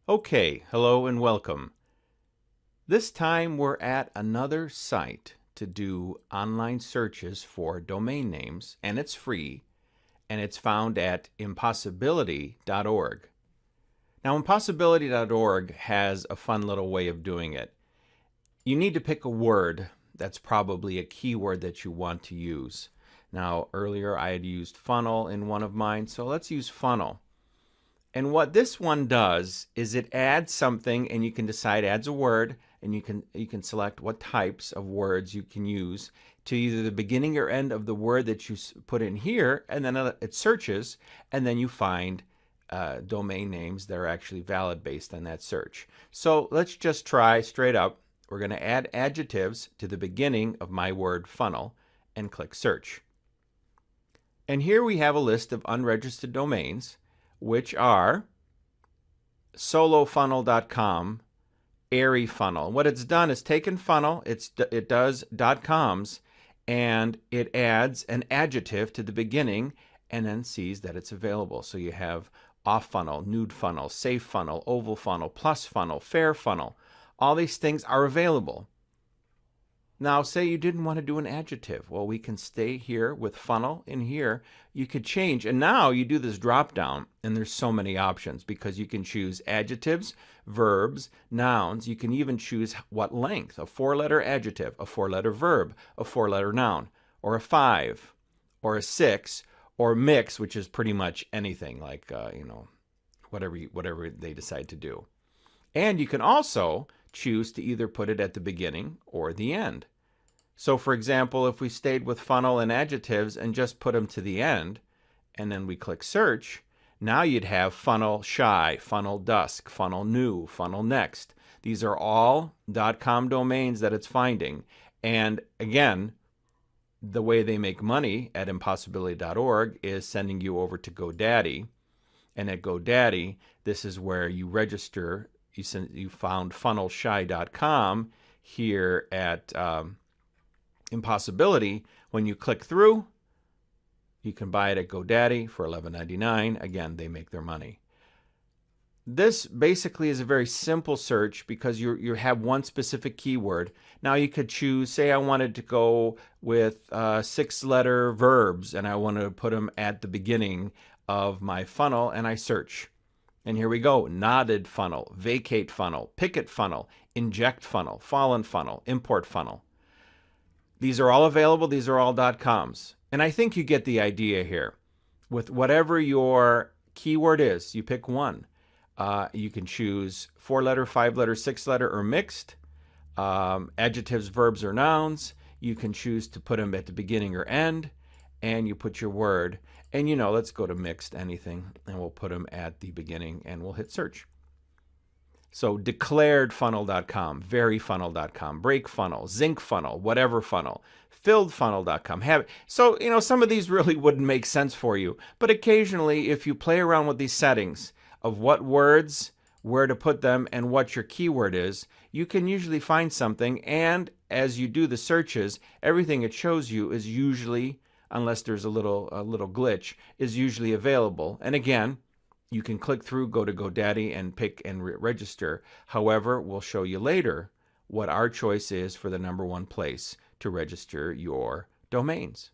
Okay, hello and welcome. This time we're at another site to do online searches for domain names, and it's free, and it's found at impossibility.org. Now, impossibility.org has a fun little way of doing it. You need to pick a word that's probably a keyword that you want to use. Now, earlier I had used funnel in one of mine, so let's use funnel. And what this one does is it adds something, and you can decide, adds a word, and you can select what types of words you can use to either the beginning or end of the word that you put in here, and then it searches, and then you find domain names that are actually valid based on that search. So let's just try straight up. We're going to add adjectives to the beginning of my word funnel and click search. And here we have a list of unregistered domains, which are solofunnel.com, airy funnel. What it's done is taken funnel, it does .coms, and it adds an adjective to the beginning and then sees that it's available. So you have off funnel, nude funnel, safe funnel, oval funnel, plus funnel, fair funnel. All these things are available. Now, say you didn't want to do an adjective. Well, we can stay here with funnel in here. You could change, and now you do this drop down, and there's so many options because you can choose adjectives, verbs, nouns. You can even choose what length, a 4-letter adjective, a 4-letter verb, a 4-letter noun, or a 5, or a 6, or mix, which is pretty much anything, like, whatever they decide to do. And you can also choose to either put it at the beginning or the end. So for example, if we stayed with funnel and adjectives and just put them to the end, and then we click search, now you'd have funnel shy, funnel dusk, funnel new, funnel next. These are all .com domains that it's finding. And again, the way they make money at impossibility.org is sending you over to GoDaddy. And at GoDaddy, this is where you register. You found funnelshy.com here at Impossibility. When you click through, you can buy it at GoDaddy for $11.99. Again, they make their money. This basically is a very simple search because you have one specific keyword. Now you could choose, say I wanted to go with 6-letter verbs and I want to put them at the beginning of my funnel, and I search. And here we go: knotted funnel, vacate funnel, picket funnel, inject funnel, fallen funnel, import funnel. These are all available. These are all .coms. And I think you get the idea here. With whatever your keyword is, you pick one. You can choose 4-letter, 5-letter, 6-letter, or mixed. Adjectives, verbs, or nouns. You can choose to put them at the beginning or end. And you put your word. And let's go to mixed anything, and we'll put them at the beginning, and we'll hit search. So declaredfunnel.com, veryfunnel.com, break funnel, zinc funnel, whatever funnel, filledfunnel.com. So, some of these really wouldn't make sense for you. But occasionally, if you play around with these settings of what words, where to put them, and what your keyword is, you can usually find something. And as you do the searches, everything it shows you is usually, unless there's a little glitch, is usually available. And again, you can click through, go to GoDaddy, and pick and register. However, we'll show you later what our choice is for the #1 place to register your domains.